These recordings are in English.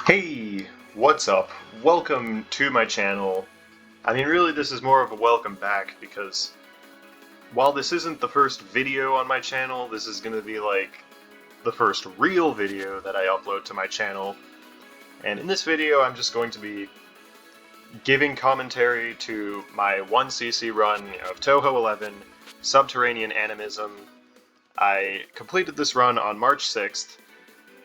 Hey, what's up? Welcome to my channel. I mean, really, this is more of a welcome back because while this isn't the first video on my channel, this is going to be like the first real video that I upload to my channel. And in this video, I'm just going to be giving commentary to my 1cc run of Touhou 11, Subterranean Animism. I completed this run on March 6th,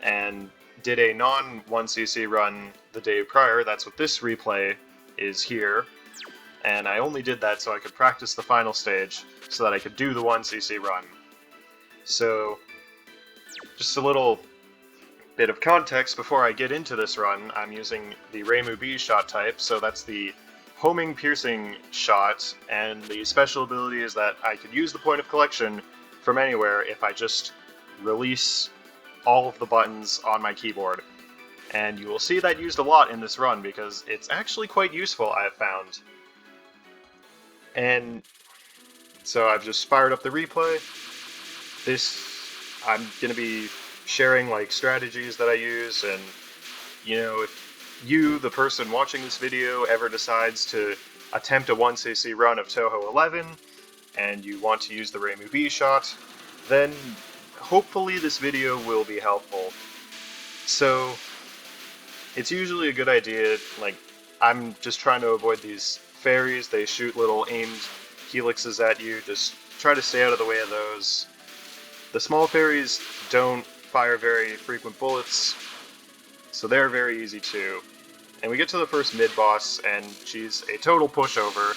and did a non-1cc run the day prior. That's what this replay is here. And I only did that so I could practice the final stage so that I could do the 1cc run. So, just a little bit of context before I get into this run. I'm using the Reimu B shot type, so that's the homing piercing shot, and the special ability is that I could use the point of collection from anywhere if I just release all of the buttons on my keyboard. And you will see that used a lot in this run because it's actually quite useful, I have found. And so I've just fired up the replay. I'm going to be sharing like strategies that I use, and if you, the person watching this video, ever decides to attempt a 1cc run of Touhou 11 and you want to use the Reimu B shot, then hopefully this video will be helpful. So, it's usually a good idea, like, I'm just trying to avoid these fairies. They shoot little aimed helixes at you. Just try to stay out of the way of those. The small fairies don't fire very frequent bullets, so they're very easy too. And we get to the first mid-boss, and she's a total pushover.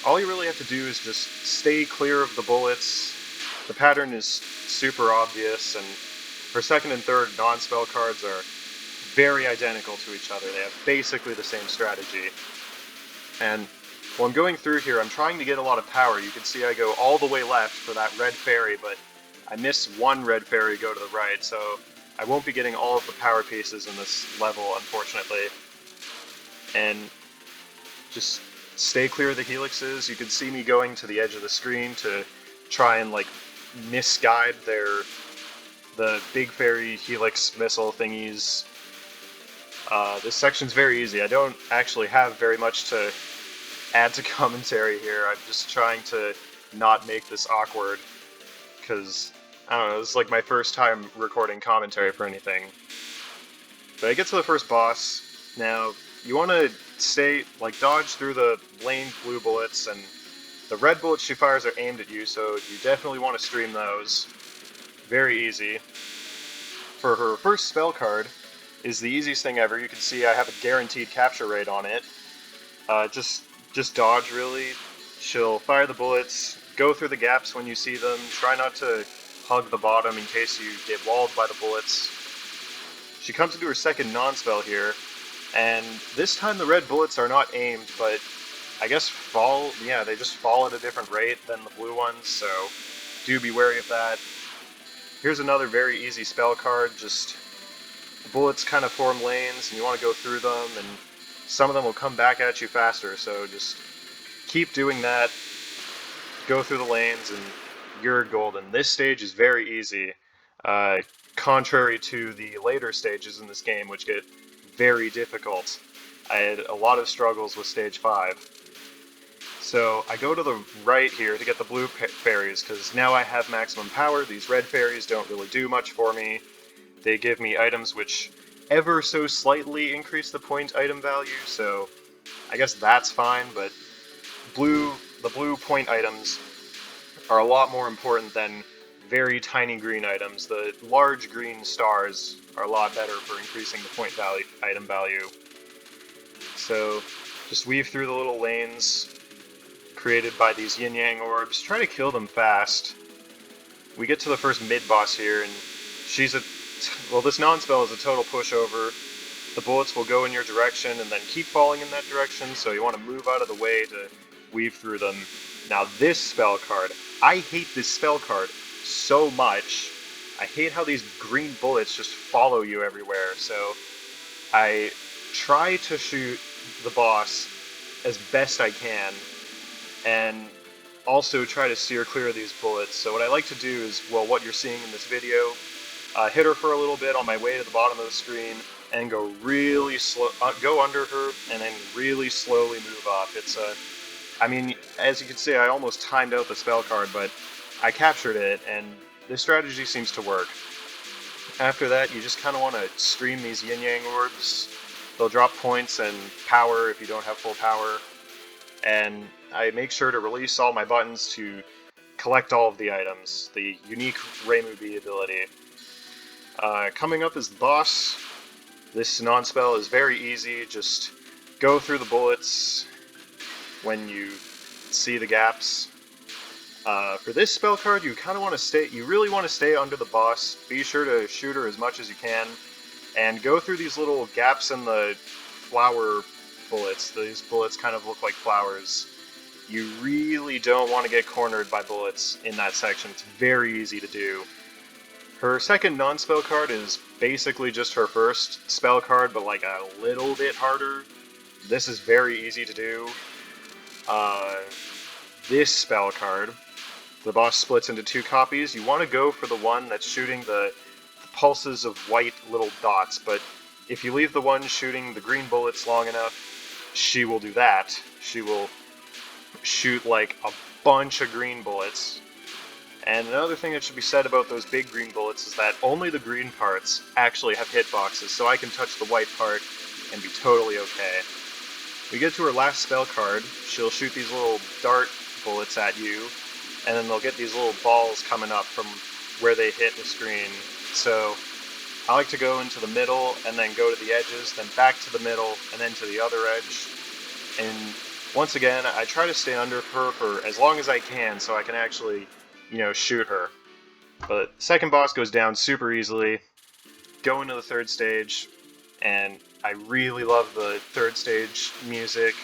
All you really have to do is just stay clear of the bullets. The pattern is super obvious, and her second and third non-spell cards are very identical to each other. They have basically the same strategy. And while I'm going through here, I'm trying to get a lot of power. You can see I go all the way left for that red fairy, but I miss one red fairy go to the right, so I won't be getting all of the power pieces in this level, unfortunately. And just stay clear of the helixes. You can see me going to the edge of the screen to try and like misguide the big fairy helix missile thingies. This section's very easy. I don't actually have very much to add to commentary here. I'm just trying to not make this awkward, because, I don't know, this is like my first time recording commentary for anything. But I get to the first boss. Now, you want to dodge through the lane blue bullets, and the red bullets she fires are aimed at you, so you definitely want to stream those. Very easy. For her first spell card is the easiest thing ever. You can see I have a guaranteed capture rate on it. Just dodge, really. She'll fire the bullets, go through the gaps when you see them, try not to hug the bottom in case you get walled by the bullets. She comes into her second non-spell here, and this time the red bullets are not aimed, but I guess they just fall at a different rate than the blue ones, so do be wary of that. Here's another very easy spell card. Just the bullets kind of form lanes, and you want to go through them, and some of them will come back at you faster, so just keep doing that. Go through the lanes, and you're golden. This stage is very easy, contrary to the later stages in this game, which get very difficult. I had a lot of struggles with stage 5. So I go to the right here to get the blue fairies, because now I have maximum power. These red fairies don't really do much for me. They give me items which ever so slightly increase the point item value, so I guess that's fine, but the blue point items are a lot more important than very tiny green items. The large green stars are a lot better for increasing the point item value. So just weave through the little lanes created by these yin-yang orbs. Try to kill them fast. We get to the first mid-boss here, and this non-spell is a total pushover. The bullets will go in your direction and then keep falling in that direction, so you want to move out of the way to weave through them. Now this spell card, I hate this spell card so much. I hate how these green bullets just follow you everywhere, so I try to shoot the boss as best I can, and also try to steer clear of these bullets. So what I like to do is, well, what you're seeing in this video, hit her for a little bit on my way to the bottom of the screen, and go really slow, go under her, and then really slowly move up. It's a, I mean, as you can see, I almost timed out the spell card, but I captured it, and this strategy seems to work. After that, you just kind of want to stream these yin-yang orbs. They'll drop points and power if you don't have full power, and I make sure to release all my buttons to collect all of the items, the unique Reimu B ability. Coming up is the boss. This non-spell is very easy, just go through the bullets when you see the gaps. For this spell card, you kind of want to stay, you really want to stay under the boss. Be sure to shoot her as much as you can, and go through these little gaps in the flower bullets. These bullets kind of look like flowers. You really don't want to get cornered by bullets in that section. It's very easy to do. Her second non-spell card is basically just her first spell card, but like a little bit harder. This is very easy to do. This spell card, the boss splits into two copies. You want to go for the one that's shooting the pulses of white little dots, but if you leave the one shooting the green bullets long enough, she will do that. She will shoot like a bunch of green bullets. And another thing that should be said about those big green bullets is that only the green parts actually have hitboxes, so I can touch the white part and be totally okay. We get to her last spell card, she'll shoot these little dart bullets at you, and then they'll get these little balls coming up from where they hit the screen. So I like to go into the middle and then go to the edges, then back to the middle, and then to the other edge. And once again, I try to stay under her for as long as I can so I can actually, you know, shoot her. But second boss goes down super easily. Go into the third stage, and I really love the third stage music.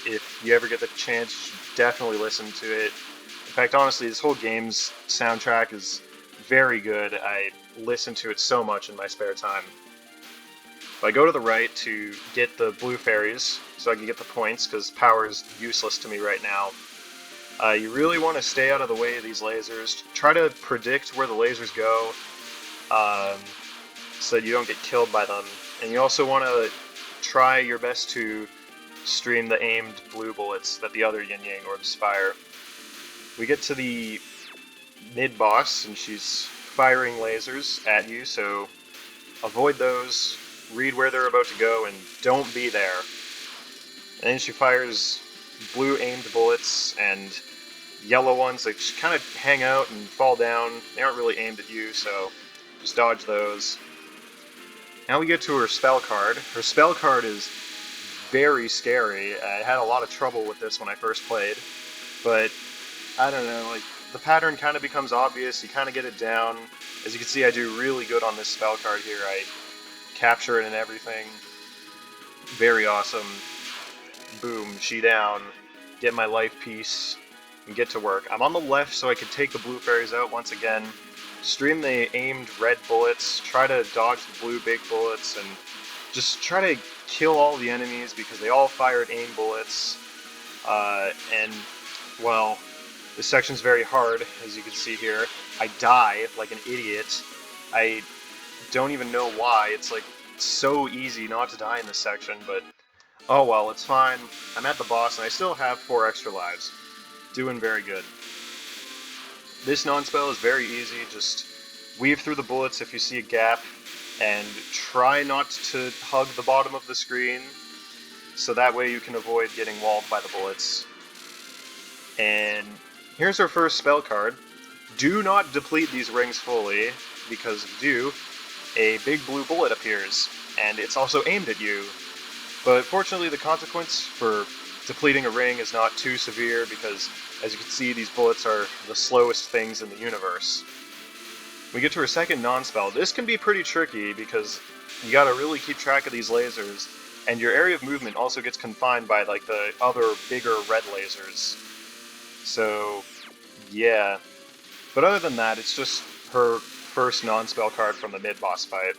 If you ever get the chance, you should definitely listen to it. In fact, honestly, this whole game's soundtrack is very good. I listen to it so much in my spare time. I go to the right to get the blue fairies, so I can get the points, because power is useless to me right now. You really want to stay out of the way of these lasers. Try to predict where the lasers go, so that you don't get killed by them. And you also want to try your best to stream the aimed blue bullets that the other yin-yang orbs fire. We get to the mid-boss, and she's firing lasers at you, so avoid those, read where they're about to go, and don't be there. And then she fires blue aimed bullets and yellow ones that kind of hang out and fall down. They aren't really aimed at you, so just dodge those. Now we get to her spell card. Her spell card is very scary. I had a lot of trouble with this when I first played, but I don't know, like, the pattern kind of becomes obvious, you kind of get it down. As you can see, I do really good on this spell card here. I capture it and everything. Very awesome. Boom, she down. Get my life piece and get to work. I'm on the left so I can take the blue fairies out once again. Stream the aimed red bullets. Try to dodge the blue big bullets and just try to kill all the enemies because they all fired aim bullets. And, well, this section's very hard, as you can see here. I die like an idiot. I don't even know why. It's like so easy not to die in this section, but oh well, it's fine. I'm at the boss and I still have 4 extra lives. Doing very good. This non-spell is very easy. Just weave through the bullets if you see a gap, and try not to hug the bottom of the screen, so that way you can avoid getting walled by the bullets. And here's our first spell card. Do not deplete these rings fully, because if you do, a big blue bullet appears, and it's also aimed at you. But fortunately, the consequence for depleting a ring is not too severe, because as you can see, these bullets are the slowest things in the universe. We get to our second non-spell. This can be pretty tricky, because you gotta really keep track of these lasers, and your area of movement also gets confined by like the other bigger red lasers. So, yeah. But other than that, it's just her first non-spell card from the mid-boss fight.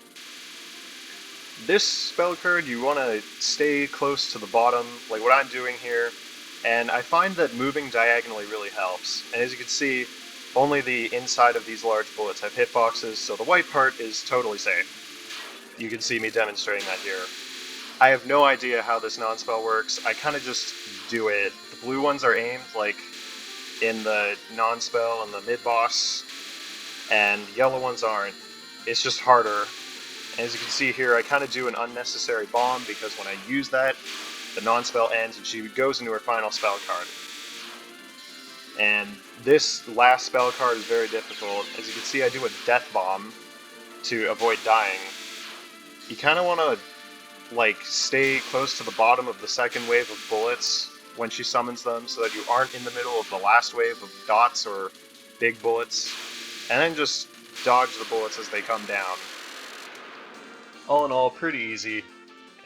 This spell card, you want to stay close to the bottom, like what I'm doing here, and I find that moving diagonally really helps. And as you can see, only the inside of these large bullets have hitboxes, so the white part is totally safe. You can see me demonstrating that here. I have no idea how this non-spell works. I kind of just do it. The blue ones are aimed, like, in the non-spell and the mid-boss, and yellow ones aren't. It's just harder. And as you can see here, I kind of do an unnecessary bomb, because when I use that, the non-spell ends and she goes into her final spell card. And this last spell card is very difficult. As you can see, I do a death bomb to avoid dying. You kind of want to, like, stay close to the bottom of the second wave of bullets when she summons them, so that you aren't in the middle of the last wave of dots or big bullets, and then just dodge the bullets as they come down. All in all, pretty easy,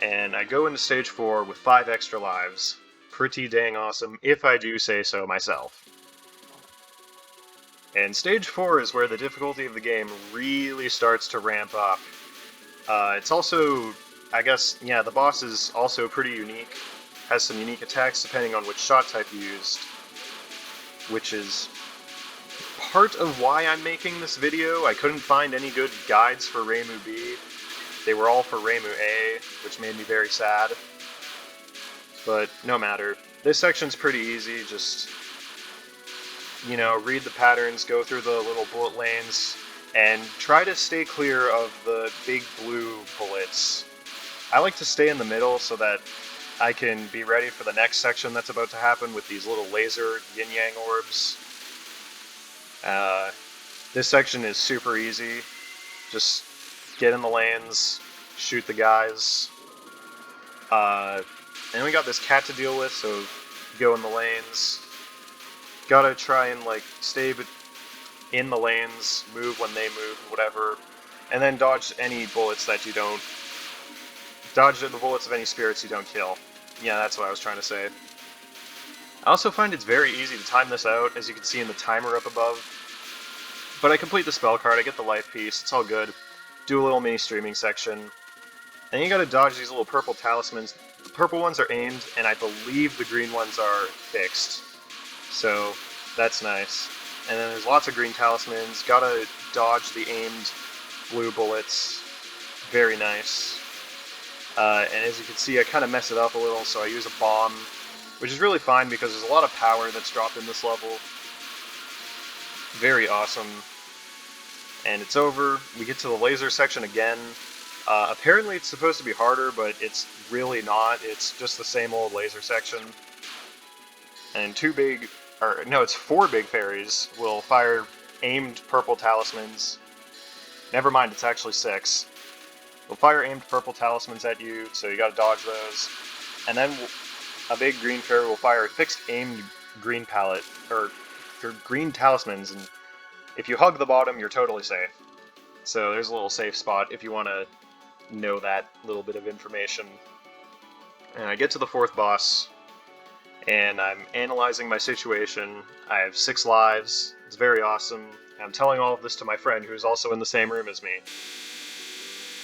and I go into stage 4 with 5 extra lives. Pretty dang awesome, if I do say so myself. And stage 4 is where the difficulty of the game really starts to ramp up. It's also, I guess, yeah, the boss is also pretty unique. Has some unique attacks depending on which shot type you used, which is part of why I'm making this video. I couldn't find any good guides for Reimu B. They were all for Reimu A, which made me very sad. But no matter. This section's pretty easy, just, you know, read the patterns, go through the little bullet lanes, and try to stay clear of the big blue bullets. I like to stay in the middle so that I can be ready for the next section that's about to happen with these little laser yin-yang orbs. This section is super easy. Just get in the lanes, shoot the guys. And we got this cat to deal with, so go in the lanes. Gotta try and, like, stay in the lanes, move when they move, whatever. And then dodge any bullets that you don't... Dodge the bullets of any spirits you don't kill. Yeah, that's what I was trying to say. I also find it's very easy to time this out, as you can see in the timer up above. But I complete the spell card, I get the life piece, it's all good. Do a little mini streaming section. And you gotta dodge these little purple talismans. The purple ones are aimed, and I believe the green ones are fixed. So, that's nice. And then there's lots of green talismans, gotta dodge the aimed blue bullets. Very nice. And as you can see, I kind of mess it up a little, so I use a bomb, which is really fine because there's a lot of power that's dropped in this level. Very awesome. And it's over. We get to the laser section again. Apparently it's supposed to be harder, but it's really not. It's just the same old laser section. And it's 4 big fairies will fire aimed purple talismans. Never mind, it's actually 6. They'll fire aimed purple talismans at you, so you gotta dodge those. And then a big green fairy will fire fixed aimed green palette, or green talismans, and if you hug the bottom, you're totally safe. So there's a little safe spot if you want to know that little bit of information. And I get to the 4th boss, and I'm analyzing my situation. I have 6 lives, it's very awesome, and I'm telling all of this to my friend who's also in the same room as me.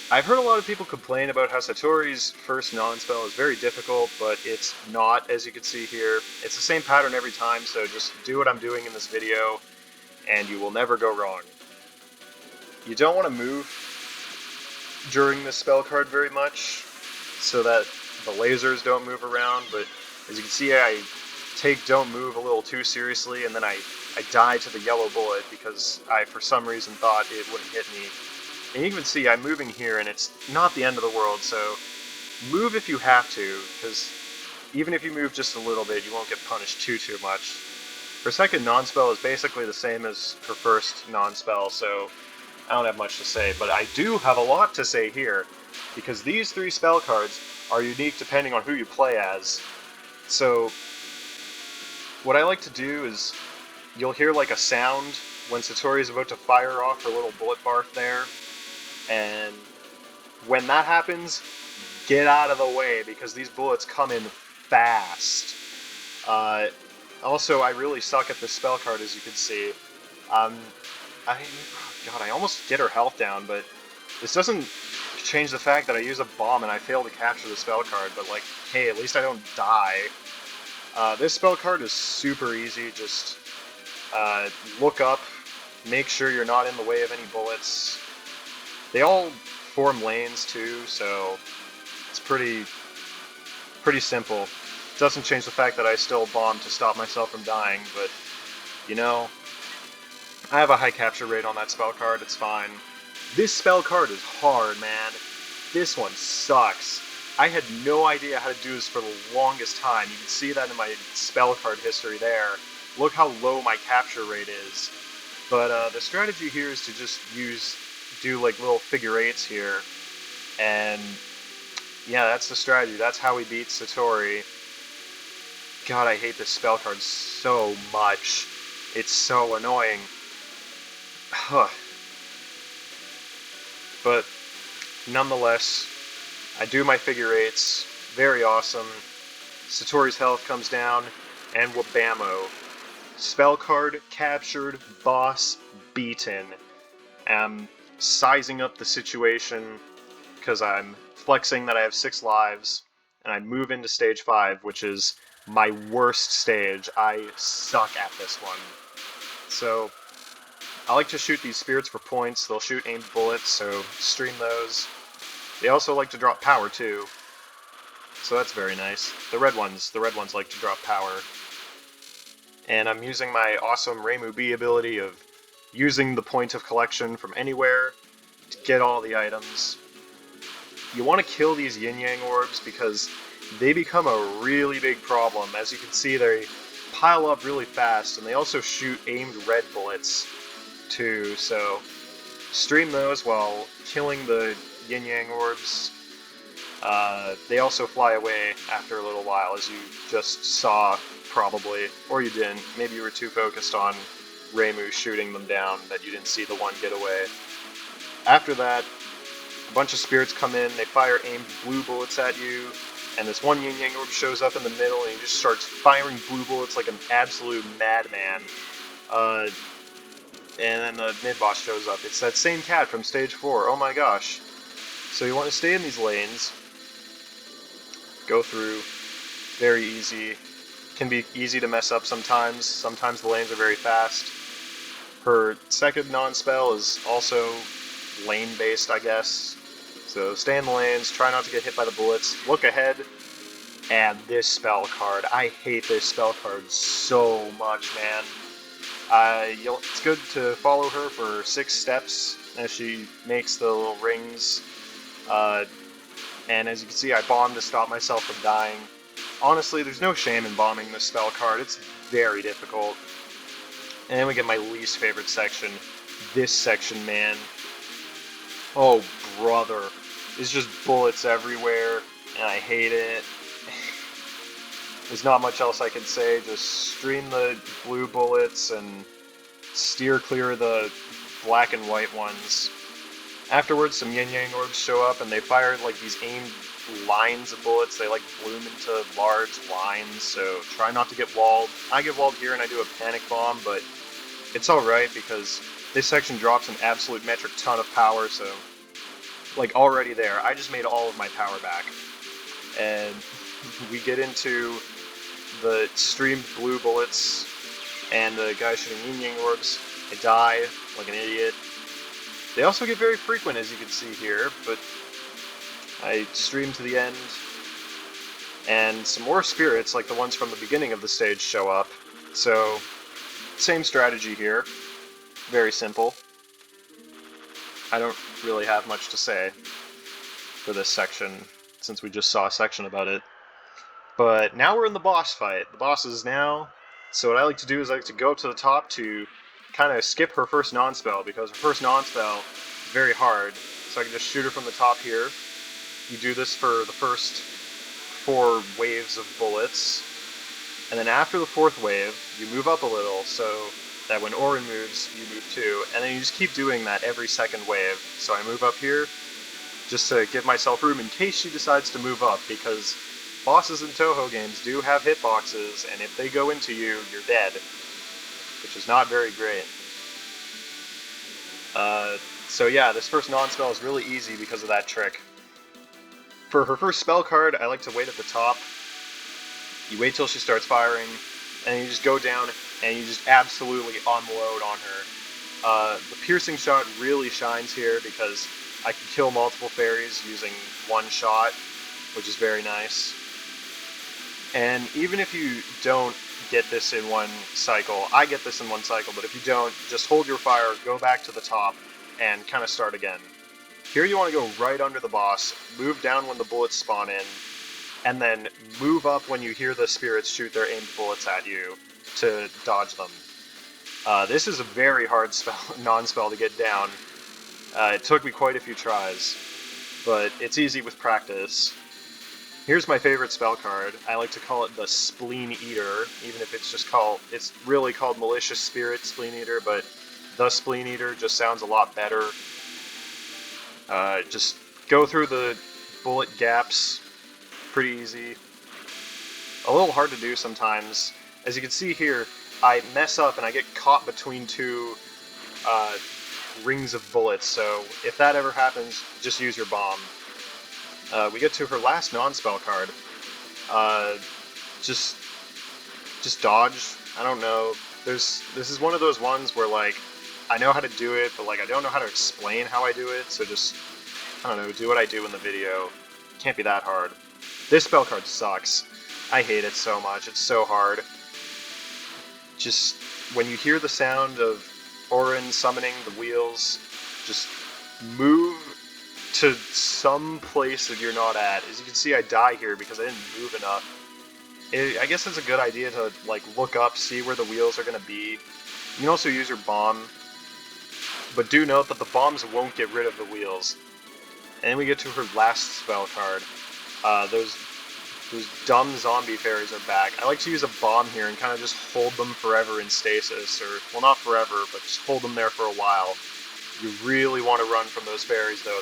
I've heard a lot of people complain about how Satori's first non-spell is very difficult, but it's not, as you can see here. It's the same pattern every time, so just do what I'm doing in this video, and you will never go wrong. You don't want to move during this spell card very much, so that the lasers don't move around, but as you can see, I take don't move a little too seriously, and then I die to the yellow bullet because I, for some reason, thought it wouldn't hit me. And you can see I'm moving here, and it's not the end of the world, so move if you have to, because even if you move just a little bit, you won't get punished too much. Her second non-spell is basically the same as her first non-spell, so I don't have much to say, but I do have a lot to say here, because these 3 spell cards are unique depending on who you play as. So, what I like to do is, you'll hear like a sound when Satori is about to fire off her little bullet barf there, and when that happens, get out of the way, because these bullets come in fast. Also, I really suck at this spell card, as you can see. I almost get her health down, but this doesn't change the fact that I use a bomb and I fail to capture the spell card, but like, hey, at least I don't die. This spell card is super easy, just look up, make sure you're not in the way of any bullets. They all form lanes too, so it's pretty simple. Doesn't change the fact that I still bomb to stop myself from dying, but, you know, I have a high capture rate on that spell card, it's fine. This spell card is hard, man. This one sucks. I had no idea how to do this for the longest time. You can see that in my spell card history there. Look how low my capture rate is. But the strategy here is to just do like little figure eights here. And yeah, that's the strategy. That's how we beat Satori. God, I hate this spell card so much. It's so annoying. But nonetheless, I do my figure eights. Very awesome. Satori's health comes down, and wabamo. Spell card captured, boss beaten. I'm sizing up the situation because I'm flexing that I have 6 lives, and I move into stage 5, which is my worst stage. I suck at this one. So, I like to shoot these spirits for points. They'll shoot aimed bullets, so stream those. They also like to drop power, too. So that's very nice. The red ones like to drop power. And I'm using my awesome Reimu B ability of using the point of collection from anywhere to get all the items. You want to kill these yin-yang orbs because they become a really big problem. As you can see, they pile up really fast, and they also shoot aimed red bullets too, so stream those while killing the yin-yang orbs. They also fly away after a little while, as you just saw, probably. Or you didn't. Maybe you were too focused on Reimu shooting them down that you didn't see the one get away. After that, a bunch of spirits come in, they fire aimed blue bullets at you, and this one yin-yang orb shows up in the middle, and he just starts firing blue bullets like an absolute madman. And then the mid-boss shows up. It's that same cat from stage 4, oh my gosh. So you want to stay in these lanes, go through, very easy. Can be easy to mess up sometimes the lanes are very fast. Her second non-spell is also lane-based, I guess. So stay in the lanes, try not to get hit by the bullets, look ahead, and this spell card. I hate this spell card so much, man. It's good to follow her for 6 steps as she makes the little rings. And as you can see, I bomb to stop myself from dying. Honestly, there's no shame in bombing this spell card. It's very difficult. And then we get my least favorite section. This section, man. Oh, brother. There's just bullets everywhere, and I hate it. There's not much else I can say. Just stream the blue bullets and steer clear of the black and white ones. Afterwards, some yin-yang orbs show up, and they fire like these aimed lines of bullets. They like bloom into large lines, so try not to get walled. I get walled here and I do a panic bomb, but it's alright because this section drops an absolute metric ton of power, so like already there. I just made all of my power back. And we get into the streamed blue bullets and the guy shooting yin-yang orbs. I die like an idiot. They also get very frequent, as you can see here, but I stream to the end, and some more spirits, like the ones from the beginning of the stage, show up. So, same strategy here. Very simple. I don't really have much to say for this section, since we just saw a section about it. But now we're in the boss fight. The boss is now. So what I like to do is I like to go up to the top to kind of skip her first non-spell, because her first non-spell is very hard. So I can just shoot her from the top here. You do this for the first 4 waves of bullets. And then after the 4th wave, you move up a little so that when Orin moves, you move too. And then you just keep doing that every second wave. So I move up here just to give myself room in case she decides to move up, because bosses in Touhou games do have hitboxes, and if they go into you, you're dead, which is not very great. So yeah, this first non-spell is really easy because of that trick. For her first spell card, I like to wait at the top. You wait till she starts firing, and you just go down, and you just absolutely unload on her. The piercing shot really shines here because I can kill multiple fairies using one shot, which is very nice. And even if you don't get this in one cycle, I get this in one cycle, but if you don't, just hold your fire, go back to the top, and kind of start again. Here you want to go right under the boss, move down when the bullets spawn in, and then move up when you hear the spirits shoot their aimed bullets at you to dodge them. This is a very hard spell, non-spell to get down. It took me quite a few tries, but it's easy with practice. Here's my favorite spell card. I like to call it the Spleen Eater, even if it's really called Malicious Spirit Spleen Eater, but the Spleen Eater just sounds a lot better. Just go through the bullet gaps, pretty easy. A little hard to do sometimes. As you can see here, I mess up and I get caught between two rings of bullets, so if that ever happens, just use your bomb. We get to her last non-spell card. Just dodge. I don't know. This is one of those ones where, like, I know how to do it, but, like, I don't know how to explain how I do it, so just, I don't know, do what I do in the video. Can't be that hard. This spell card sucks. I hate it so much. It's so hard. Just, when you hear the sound of Orin summoning the wheels, just move to some place that you're not at. As you can see, I die here because I didn't move enough. I guess it's a good idea to, like, look up, see where the wheels are going to be. You can also use your bomb, but do note that the bombs won't get rid of the wheels. And then we get to her last spell card. Those dumb zombie fairies are back. I like to use a bomb here and kind of just hold them forever in stasis, or, well, not forever, but just hold them there for a while. You really want to run from those fairies, though.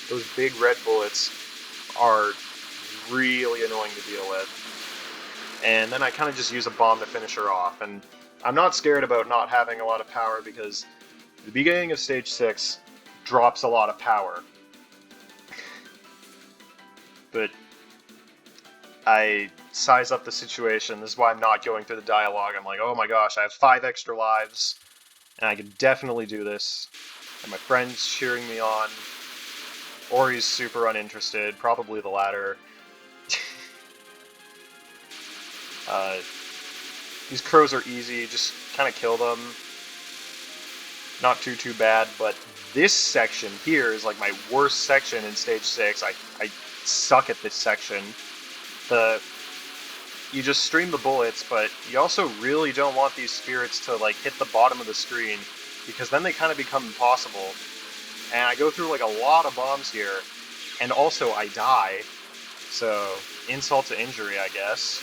Those big red bullets are really annoying to deal with. And then I kind of just use a bomb to finish her off. And I'm not scared about not having a lot of power, because the beginning of Stage 6 drops a lot of power. But I size up the situation. This is why I'm not going through the dialogue. I'm like, oh my gosh, I have 5 extra lives, and I can definitely do this. And my friend's cheering me on. Ori's super uninterested, probably the latter. These crows are easy, just kind of kill them. Not too bad, but this section here is like my worst section in Stage 6. I suck at this section. You just stream the bullets, but you also really don't want these spirits to, like, hit the bottom of the screen, because then they kind of become impossible. And I go through, like, a lot of bombs here, and also I die. So, insult to injury, I guess.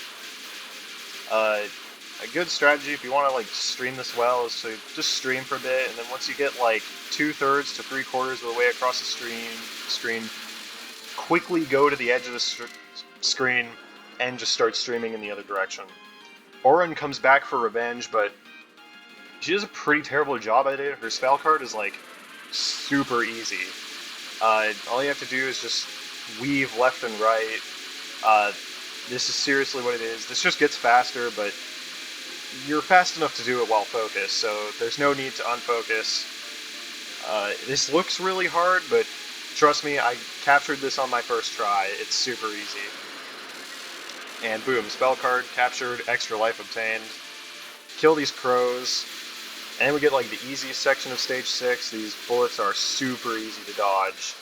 A good strategy if you want to, like, stream this well is to just stream for a bit, and then once you get, like, 2/3 to 3/4 of the way across the screen, quickly go to the edge of the screen and just start streaming in the other direction. Orin comes back for revenge, but she does a pretty terrible job at it. Her spell card is, like, super easy. All you have to do is just weave left and right. This is seriously what it is. This just gets faster, but you're fast enough to do it while focused, so there's no need to unfocus. This looks really hard, but trust me, I captured this on my first try. It's super easy. And boom, spell card captured, extra life obtained. Kill these crows. And we get, like, the easiest section of Stage 6. These bullets are super easy to dodge.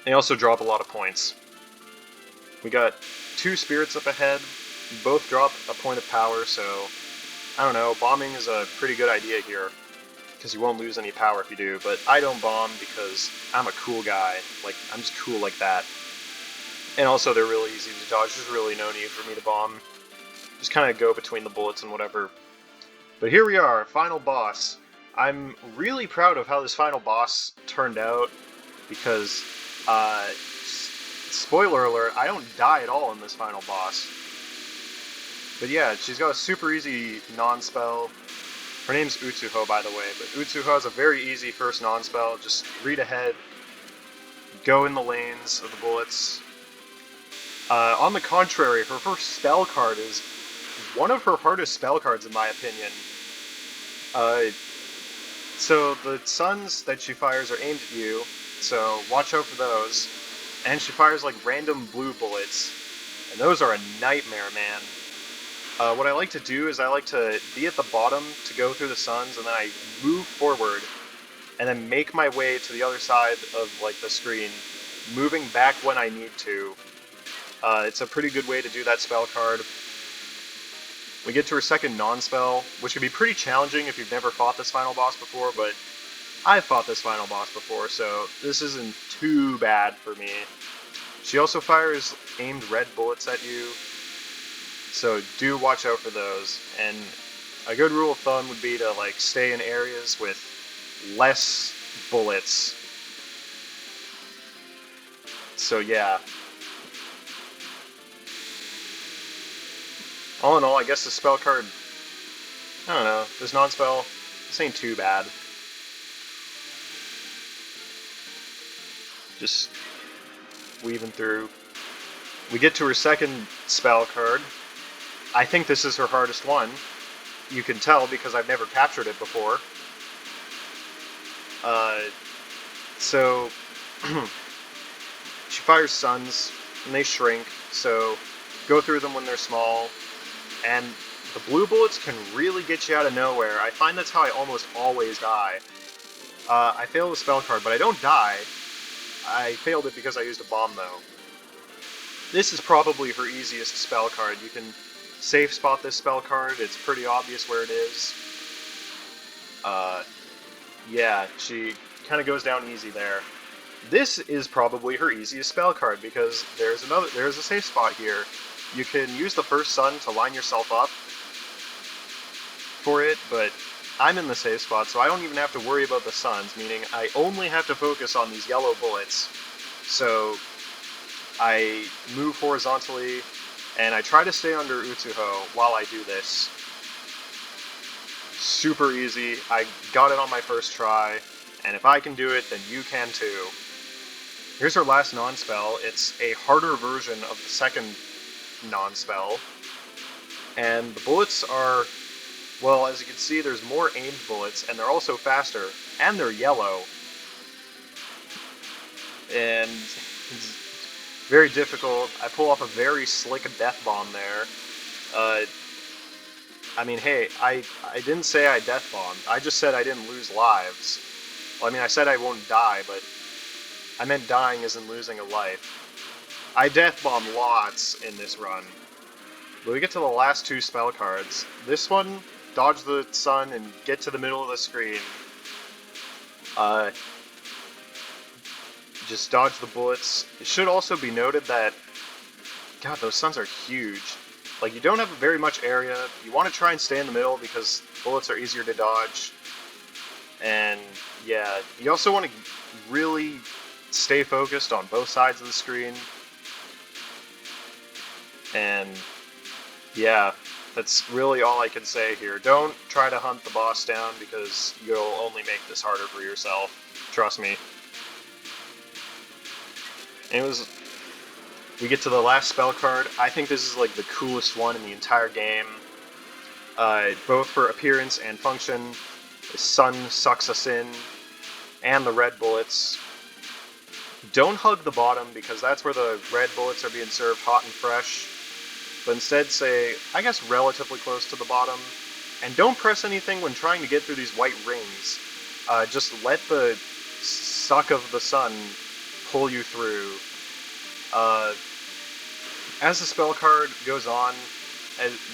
They also drop a lot of points. We got 2 spirits up ahead. Both drop a point of power, so I don't know, bombing is a pretty good idea here, because you won't lose any power if you do, but I don't bomb because I'm a cool guy. Like, I'm just cool like that. And also, they're really easy to dodge. There's really no need for me to bomb. Just kind of go between the bullets and whatever. But here we are, final boss. I'm really proud of how this final boss turned out, because, spoiler alert, I don't die at all in this final boss. But yeah, she's got a super easy non-spell. Her name's Touhou, by the way, but Touhou has a very easy first non-spell. Just read ahead, go in the lanes of the bullets. On the contrary, her first spell card is one of her hardest spell cards, in my opinion. So the suns that she fires are aimed at you. so watch out for those. And she fires like random blue bullets, and those are a nightmare, man. What I like to do is I like to be at the bottom to go through the suns, and then I move forward, and then make my way to the other side of like the screen, moving back when I need to. It's a pretty good way to do that spell card. We get to her second non-spell, which can be pretty challenging if you've never fought this final boss before, but I've fought this final boss before, so this isn't too bad for me. She also fires aimed red bullets at you, so do watch out for those. And a good rule of thumb would be to like stay in areas with less bullets. So yeah. All in all, I guess the spell card, I don't know, this non-spell, this ain't too bad. Just weaving through. We get to her second spell card. I think this is her hardest one. You can tell because I've never captured it before. So she fires suns, and they shrink, so go through them when they're small. And the blue bullets can really get you out of nowhere. I find that's how I almost always die. I fail the spell card, but I don't die. I failed it because I used a bomb, though. This is probably her easiest spell card. You can safe spot this spell card. It's pretty obvious where it is. Yeah, she kind of goes down easy there. This is probably her easiest spell card because there's a safe spot here. You can use the first sun to line yourself up for it, but I'm in the safe spot, so I don't even have to worry about the suns, meaning I only have to focus on these yellow bullets. So I move horizontally, and I try to stay under Touhou while I do this. Super easy. I got it on my first try, and if I can do it, then you can too. Here's her last non-spell. It's a harder version of the second non-spell, and the bullets are, well, as you can see, there's more aimed bullets, and they're also faster, and they're yellow. And it's very difficult. I pull off a very slick death bomb there. I mean, hey, I didn't say I death bombed. I just said I didn't lose lives. Well, I mean, I said I won't die, but I meant dying isn't losing a life. I death bomb lots in this run. But we get to the last two spell cards. This one, dodge the sun and get to the middle of the screen. Just dodge the bullets. It should also be noted that, God, those suns are huge. Like, you don't have very much area. You want to try and stay in the middle because bullets are easier to dodge. And, yeah, you also want to really stay focused on both sides of the screen. And, yeah, that's really all I can say here. Don't try to hunt the boss down because you'll only make this harder for yourself. Trust me. Anyways, we get to the last spell card. I think this is like the coolest one in the entire game. Both for appearance and function. The sun sucks us in, and the red bullets. Don't hug the bottom because that's where the red bullets are being served hot and fresh. But instead say, I guess, relatively close to the bottom. And don't press anything when trying to get through these white rings. Just let the suck of the sun pull you through. As the spell card goes on,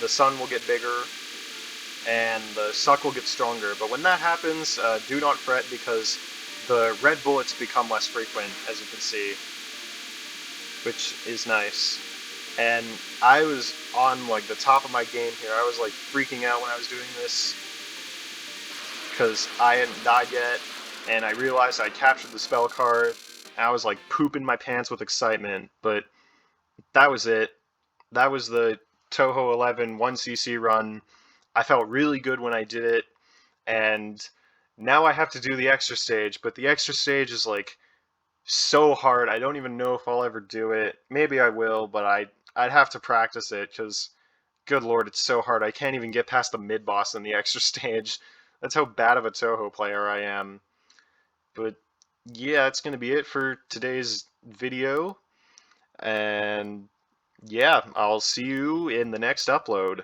the sun will get bigger, and the suck will get stronger. But when that happens, do not fret because the red bullets become less frequent, as you can see, which is nice. And I was on like the top of my game here. I was like freaking out when I was doing this because I hadn't died yet, and I realized I captured the spell card. And I was like pooping my pants with excitement, but that was it. That was the Touhou 11 1cc run. I felt really good when I did it, and now I have to do the extra stage, but the extra stage is like so hard. I don't even know if I'll ever do it. Maybe I will, but I'd have to practice it because, good lord, it's so hard. I can't even get past the mid-boss in the extra stage. That's how bad of a Touhou player I am. But yeah, that's going to be it for today's video. And yeah, I'll see you in the next upload.